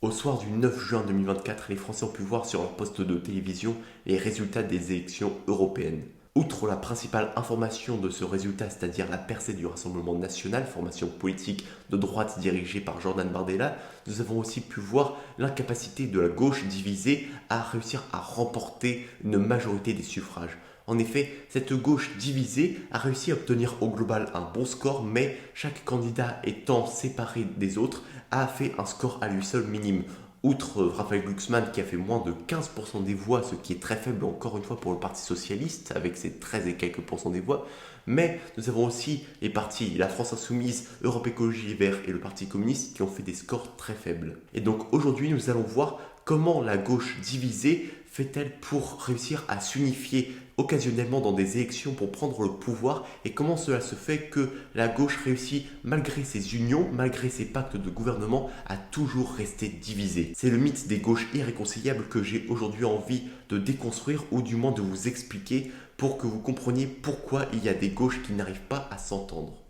Au soir du 9 juin 2024, les Français ont pu voir sur leur poste de télévision les résultats des élections européennes. Outre la principale information de ce résultat, c'est-à-dire la percée du Rassemblement national, formation politique de droite dirigée par Jordan Bardella, nous avons aussi pu voir l'incapacité de la gauche divisée à réussir à remporter une majorité des suffrages. En effet, cette gauche divisée a réussi à obtenir au global un bon score, mais chaque candidat étant séparé des autres a fait un score à lui seul minime. Outre Raphaël Glucksmann qui a fait moins de 15% des voix, ce qui est très faible encore une fois pour le Parti Socialiste, avec ses 13 et quelques pourcents des voix, mais nous avons aussi les partis, la France Insoumise, Europe Écologie Les Verts et le Parti Communiste qui ont fait des scores très faibles. Et donc aujourd'hui nous allons voir comment la gauche divisée fait-elle pour réussir à s'unifier occasionnellement dans des élections pour prendre le pouvoir et comment cela se fait que la gauche réussit, malgré ses unions, malgré ses pactes de gouvernement, à toujours rester divisée. C'est le mythe des gauches irréconciliables que j'ai aujourd'hui envie de déconstruire ou du moins de vous expliquer pour que vous compreniez pourquoi il y a des gauches qui n'arrivent pas à s'entendre.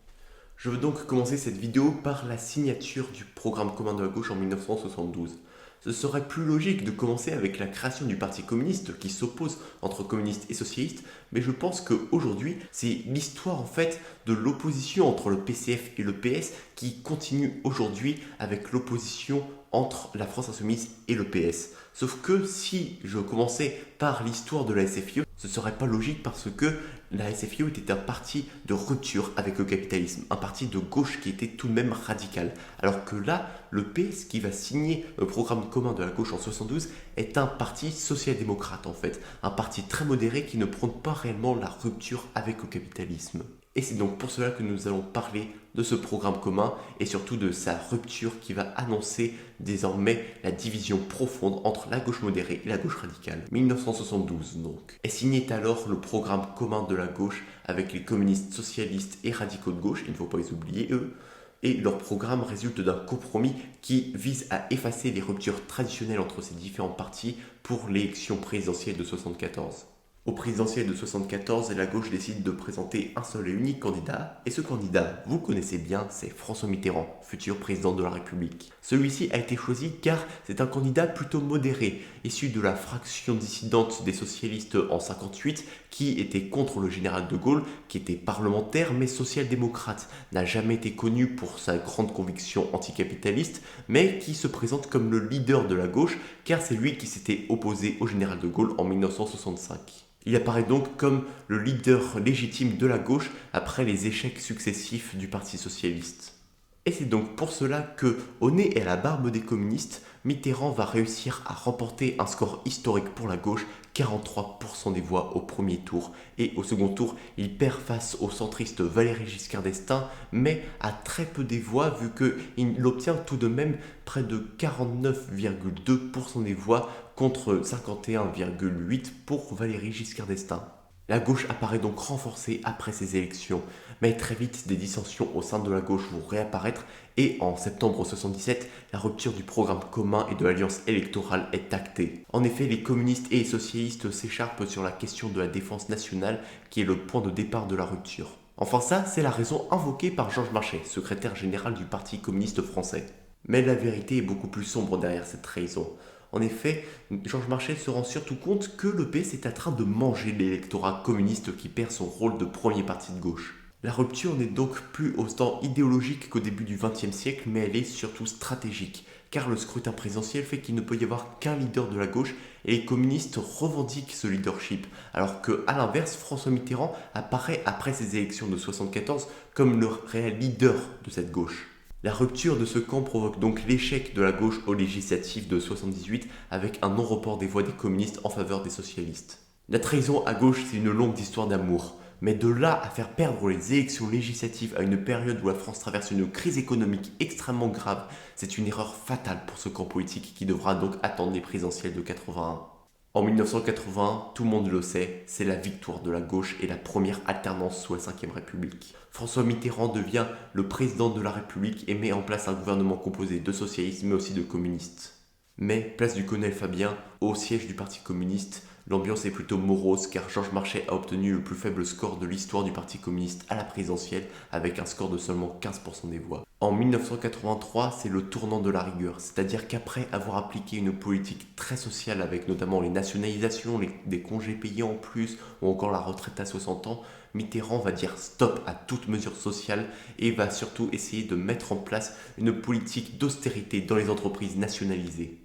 Je veux donc commencer cette vidéo par la signature du programme commun de la gauche en 1972. Ce serait plus logique de commencer avec la création du Parti communiste qui s'oppose entre communistes et socialistes, mais je pense qu'aujourd'hui, c'est l'histoire en fait de l'opposition entre le PCF et le PS qui continue aujourd'hui avec l'opposition entre la France Insoumise et le PS. Sauf que si je commençais par l'histoire de la SFIO, ce serait pas logique parce que la SFIO était un parti de rupture avec le capitalisme, un parti de gauche qui était tout de même radical. Alors que là, le PS qui va signer le programme commun de la gauche en 72 est un parti social-démocrate en fait, un parti très modéré qui ne prône pas réellement la rupture avec le capitalisme. Et c'est donc pour cela que nous allons parler de ce programme commun et surtout de sa rupture qui va annoncer désormais la division profonde entre la gauche modérée et la gauche radicale. 1972 donc. Est signé alors le programme commun de la gauche avec les communistes socialistes et radicaux de gauche, il ne faut pas les oublier eux, et leur programme résulte d'un compromis qui vise à effacer les ruptures traditionnelles entre ces différents partis pour l'élection présidentielle de 1974. Au présidentiel de 1974, la gauche décide de présenter un seul et unique candidat, et ce candidat, vous le connaissez bien, c'est François Mitterrand, futur président de la République. Celui-ci a été choisi car c'est un candidat plutôt modéré, issu de la fraction dissidente des socialistes en 1958, qui était contre le général de Gaulle, qui était parlementaire mais social-démocrate, n'a jamais été connu pour sa grande conviction anticapitaliste, mais qui se présente comme le leader de la gauche, car c'est lui qui s'était opposé au général de Gaulle en 1965. Il apparaît donc comme le leader légitime de la gauche après les échecs successifs du Parti socialiste. Et c'est donc pour cela que, au nez et à la barbe des communistes, Mitterrand va réussir à remporter un score historique pour la gauche, 43% des voix au premier tour. Et au second tour, il perd face au centriste Valéry Giscard d'Estaing, mais à très peu des voix vu qu'il obtient tout de même près de 49,2% des voix contre 51,8% pour Valéry Giscard d'Estaing. La gauche apparaît donc renforcée après ces élections, mais très vite des dissensions au sein de la gauche vont réapparaître et en septembre 1977, la rupture du programme commun et de l'alliance électorale est actée. En effet, les communistes et les socialistes s'écharpent sur la question de la défense nationale qui est le point de départ de la rupture. Enfin ça, c'est la raison invoquée par Georges Marchais, secrétaire général du Parti communiste français. Mais la vérité est beaucoup plus sombre derrière cette raison. En effet, Georges Marchais se rend surtout compte que le PS est en train de manger l'électorat communiste qui perd son rôle de premier parti de gauche. La rupture n'est donc plus autant idéologique qu'au début du XXe siècle, mais elle est surtout stratégique, car le scrutin présidentiel fait qu'il ne peut y avoir qu'un leader de la gauche et les communistes revendiquent ce leadership, alors qu'à l'inverse, François Mitterrand apparaît après ces élections de 1974 comme le réel leader de cette gauche. La rupture de ce camp provoque donc l'échec de la gauche aux législatives de 1978 avec un non-report des voix des communistes en faveur des socialistes. La trahison à gauche, c'est une longue histoire d'amour. Mais de là à faire perdre les élections législatives à une période où la France traverse une crise économique extrêmement grave, c'est une erreur fatale pour ce camp politique qui devra donc attendre les présidentielles de 81. En 1981, tout le monde le sait, c'est la victoire de la gauche et la première alternance sous la Ve République. François Mitterrand devient le président de la République et met en place un gouvernement composé de socialistes mais aussi de communistes. Mais, place du colonel Fabien, au siège du Parti communiste, l'ambiance est plutôt morose car Georges Marchais a obtenu le plus faible score de l'histoire du Parti communiste à la présidentielle avec un score de seulement 15% des voix. En 1983, c'est le tournant de la rigueur, c'est-à-dire qu'après avoir appliqué une politique très sociale avec notamment les nationalisations, des congés payés en plus ou encore la retraite à 60 ans, Mitterrand va dire stop à toute mesure sociale et va surtout essayer de mettre en place une politique d'austérité dans les entreprises nationalisées.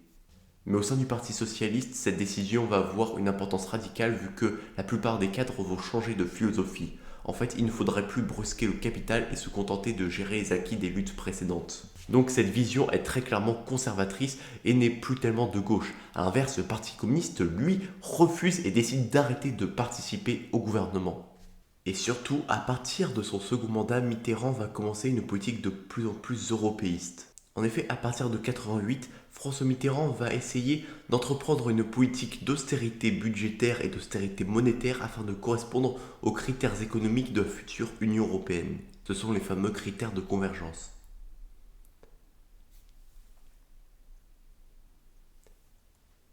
Mais au sein du Parti socialiste, cette décision va avoir une importance radicale vu que la plupart des cadres vont changer de philosophie. En fait, il ne faudrait plus brusquer le capital et se contenter de gérer les acquis des luttes précédentes. Donc cette vision est très clairement conservatrice et n'est plus tellement de gauche. À l'inverse, le Parti communiste, lui, refuse et décide d'arrêter de participer au gouvernement. Et surtout, à partir de son second mandat, Mitterrand va commencer une politique de plus en plus européiste. En effet, à partir de 88, François Mitterrand va essayer d'entreprendre une politique d'austérité budgétaire et d'austérité monétaire afin de correspondre aux critères économiques de la future Union européenne. Ce sont les fameux critères de convergence.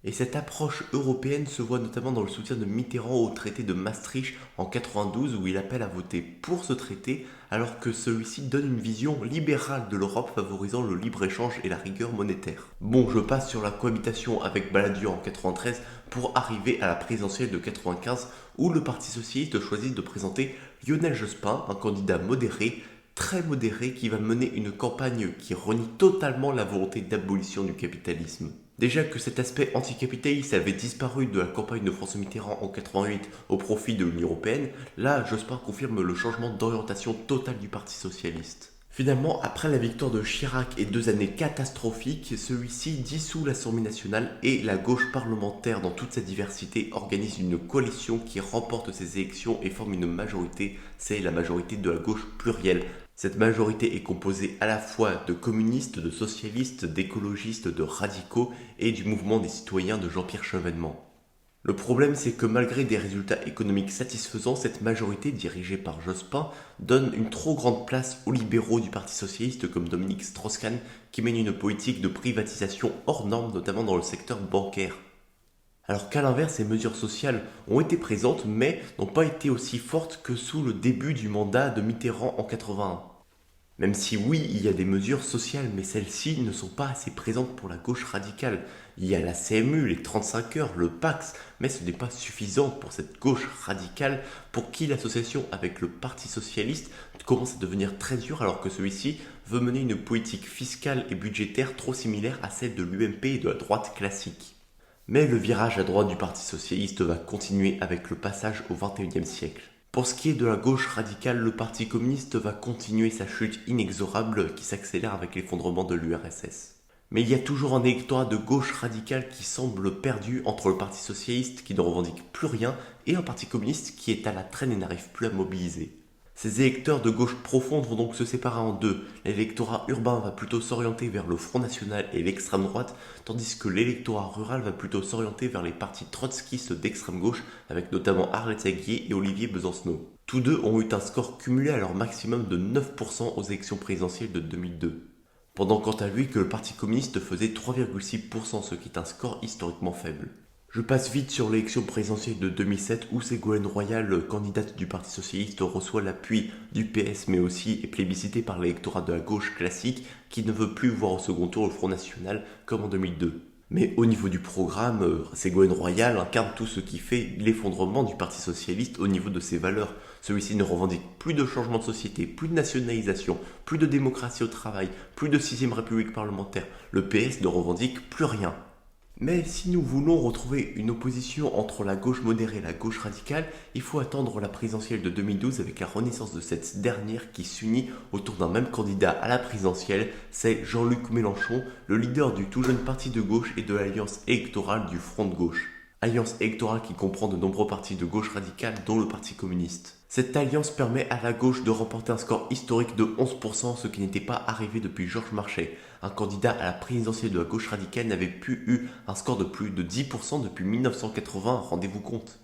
Et cette approche européenne se voit notamment dans le soutien de Mitterrand au traité de Maastricht en 92 où il appelle à voter pour ce traité alors que celui-ci donne une vision libérale de l'Europe favorisant le libre-échange et la rigueur monétaire. Bon, je passe sur la cohabitation avec Balladur en 93 pour arriver à la présidentielle de 95 où le Parti socialiste choisit de présenter Lionel Jospin, un candidat modéré, très modéré qui va mener une campagne qui renie totalement la volonté d'abolition du capitalisme. Déjà que cet aspect anticapitaliste avait disparu de la campagne de François Mitterrand en 88 au profit de l'Union européenne, là Jospin confirme le changement d'orientation totale du Parti socialiste. Finalement, après la victoire de Chirac et 2 années catastrophiques, celui-ci dissout l'Assemblée nationale et la gauche parlementaire dans toute sa diversité organise une coalition qui remporte ces élections et forme une majorité, c'est la majorité de la gauche plurielle. Cette majorité est composée à la fois de communistes, de socialistes, d'écologistes, de radicaux et du mouvement des citoyens de Jean-Pierre Chevènement. Le problème, c'est que malgré des résultats économiques satisfaisants, cette majorité, dirigée par Jospin, donne une trop grande place aux libéraux du Parti socialiste comme Dominique Strauss-Kahn, qui mène une politique de privatisation hors norme, notamment dans le secteur bancaire. Alors qu'à l'inverse, ces mesures sociales ont été présentes, mais n'ont pas été aussi fortes que sous le début du mandat de Mitterrand en 81. Même si oui, il y a des mesures sociales, mais celles-ci ne sont pas assez présentes pour la gauche radicale. Il y a la CMU, les 35 heures, le Pax, mais ce n'est pas suffisant pour cette gauche radicale pour qui l'association avec le Parti socialiste commence à devenir très dure alors que celui-ci veut mener une politique fiscale et budgétaire trop similaire à celle de l'UMP et de la droite classique. Mais le virage à droite du Parti socialiste va continuer avec le passage au XXIe siècle. Pour ce qui est de la gauche radicale, le Parti communiste va continuer sa chute inexorable qui s'accélère avec l'effondrement de l'URSS. Mais il y a toujours un électorat de gauche radicale qui semble perdu entre le Parti socialiste qui ne revendique plus rien et un Parti communiste qui est à la traîne et n'arrive plus à mobiliser. Ces électeurs de gauche profonde vont donc se séparer en deux. L'électorat urbain va plutôt s'orienter vers le Front National et l'extrême droite, tandis que l'électorat rural va plutôt s'orienter vers les partis trotskistes d'extrême gauche, avec notamment Arlette Aguier et Olivier Besancenot. Tous deux ont eu un score cumulé à leur maximum de 9% aux élections présidentielles de 2002. Pendant quant à lui que le Parti communiste faisait 3,6%, ce qui est un score historiquement faible. Je passe vite sur l'élection présidentielle de 2007 où Ségolène Royal, candidate du Parti socialiste, reçoit l'appui du PS mais aussi est plébiscitée par l'électorat de la gauche classique qui ne veut plus voir au second tour le Front National comme en 2002. Mais au niveau du programme, Ségolène Royal incarne tout ce qui fait l'effondrement du Parti socialiste au niveau de ses valeurs. Celui-ci ne revendique plus de changement de société, plus de nationalisation, plus de démocratie au travail, plus de 6ème république parlementaire. Le PS ne revendique plus rien. Mais si nous voulons retrouver une opposition entre la gauche modérée et la gauche radicale, il faut attendre la présidentielle de 2012 avec la renaissance de cette dernière qui s'unit autour d'un même candidat à la présidentielle, c'est Jean-Luc Mélenchon, le leader du tout jeune parti de gauche et de l'alliance électorale du Front de gauche. Alliance électorale qui comprend de nombreux partis de gauche radicale dont le Parti communiste. Cette alliance permet à la gauche de remporter un score historique de 11%, ce qui n'était pas arrivé depuis Georges Marchais. Un candidat à la présidentielle de la gauche radicale n'avait plus eu un score de plus de 10% depuis 1980, rendez-vous compte.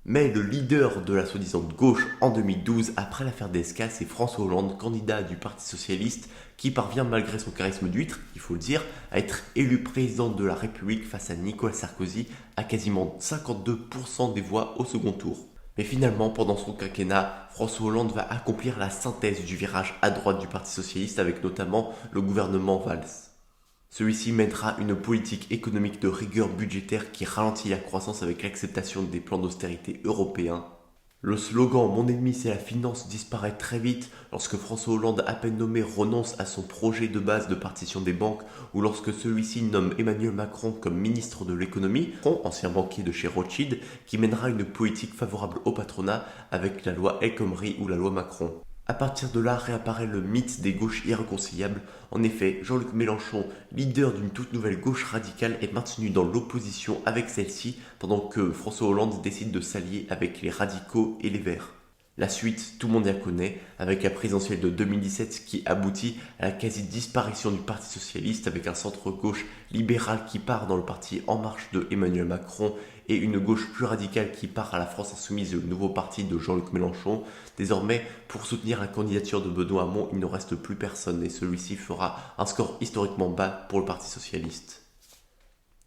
Mais le leader de la soi-disant gauche en 2012, après l'affaire DSK, c'est François Hollande, candidat du Parti socialiste, qui parvient malgré son charisme d'huître, il faut le dire, à être élu président de la République face à Nicolas Sarkozy à quasiment 52% des voix au second tour. Mais finalement, pendant son quinquennat, François Hollande va accomplir la synthèse du virage à droite du Parti socialiste avec notamment le gouvernement Valls. Celui-ci mènera une politique économique de rigueur budgétaire qui ralentit la croissance avec l'acceptation des plans d'austérité européens. Le slogan « Mon ennemi c'est la finance » disparaît très vite lorsque François Hollande, à peine nommé, renonce à son projet de base de partition des banques ou lorsque celui-ci nomme Emmanuel Macron comme ministre de l'économie, ancien banquier de chez Rothschild, qui mènera une politique favorable au patronat avec la loi El Khomri ou la loi Macron. À partir de là réapparaît le mythe des gauches irréconciliables. En effet, Jean-Luc Mélenchon, leader d'une toute nouvelle gauche radicale, est maintenu dans l'opposition avec celle-ci pendant que François Hollande décide de s'allier avec les radicaux et les Verts. La suite, tout le monde la connaît, avec la présidentielle de 2017 qui aboutit à la quasi-disparition du Parti Socialiste avec un centre-gauche libéral qui part dans le parti En Marche de Emmanuel Macron et une gauche plus radicale qui part à la France Insoumise, le nouveau parti de Jean-Luc Mélenchon. Désormais, pour soutenir la candidature de Benoît Hamon, il ne reste plus personne et celui-ci fera un score historiquement bas pour le Parti Socialiste.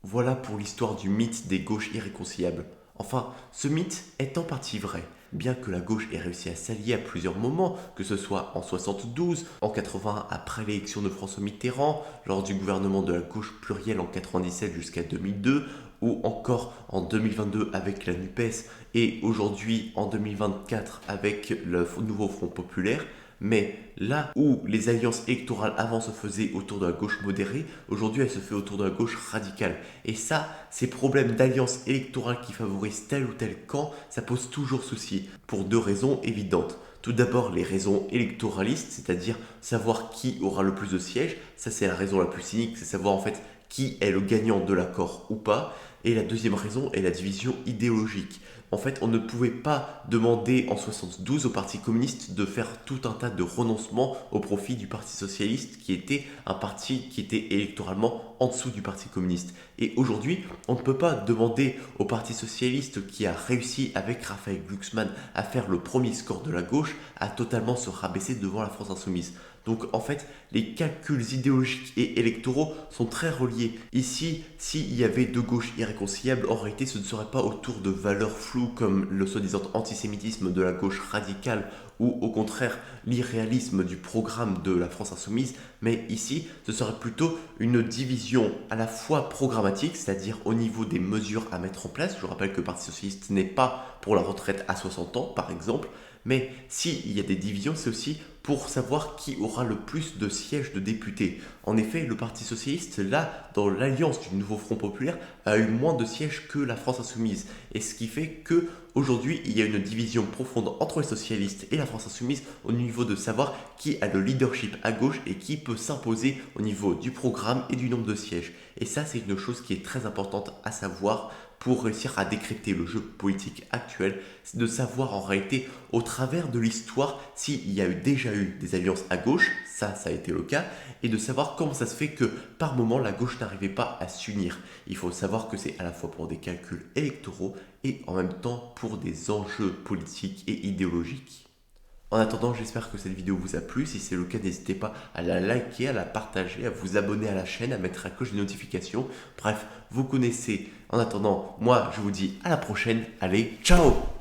Voilà pour l'histoire du mythe des gauches irréconciliables. Enfin, ce mythe est en partie vrai. Bien que la gauche ait réussi à s'allier à plusieurs moments, que ce soit en 72, en 81 après l'élection de François Mitterrand, lors du gouvernement de la gauche plurielle en 97 jusqu'à 2002, ou encore en 2022 avec la NUPES et aujourd'hui en 2024 avec le nouveau Front Populaire, mais là où les alliances électorales avant se faisaient autour de la gauche modérée, aujourd'hui elle se fait autour de la gauche radicale. Et ça, ces problèmes d'alliance électorale qui favorisent tel ou tel camp, ça pose toujours souci, pour deux raisons évidentes. Tout d'abord, les raisons électoralistes, c'est-à-dire savoir qui aura le plus de sièges. Ça, c'est la raison la plus cynique, c'est savoir en fait qui est le gagnant de l'accord ou pas. Et la deuxième raison est la division idéologique. En fait, on ne pouvait pas demander en 72 au Parti communiste de faire tout un tas de renoncements au profit du Parti socialiste, qui était un parti qui était électoralement en dessous du Parti communiste. Et aujourd'hui, on ne peut pas demander au Parti socialiste, qui a réussi avec Raphaël Glucksmann à faire le premier score de la gauche, à totalement se rabaisser devant la France insoumise. Donc en fait, les calculs idéologiques et électoraux sont très reliés. Ici, s'il y avait deux gauches irréconciliables, en réalité ce ne serait pas autour de valeurs floues comme le soi-disant antisémitisme de la gauche radicale ou au contraire l'irréalisme du programme de la France insoumise, mais ici ce serait plutôt une division à la fois programmatique, c'est-à-dire au niveau des mesures à mettre en place. Je rappelle que le Parti socialiste n'est pas pour la retraite à 60 ans par exemple, mais s'il y a des divisions, c'est aussi pour savoir qui aura le plus de sièges de députés. En effet, le Parti socialiste, là, dans l'alliance du nouveau Front populaire, a eu moins de sièges que la France insoumise. Et ce qui fait que aujourd'hui, il y a une division profonde entre les socialistes et la France insoumise au niveau de savoir qui a le leadership à gauche et qui peut s'imposer au niveau du programme et du nombre de sièges. Et ça, c'est une chose qui est très importante à savoir pour réussir à décrypter le jeu politique actuel, c'est de savoir en réalité au travers de l'histoire s'il y a déjà eu des alliances à gauche, ça a été le cas, et de savoir comment ça se fait que par moment la gauche n'arrivait pas à s'unir. Il faut savoir que c'est à la fois pour des calculs électoraux et en même temps pour des enjeux politiques et idéologiques. En attendant, j'espère que cette vidéo vous a plu. Si c'est le cas, n'hésitez pas à la liker, à la partager, à vous abonner à la chaîne, à mettre la cloche des notifications. Bref, vous connaissez. En attendant, moi, je vous dis à la prochaine. Allez, ciao!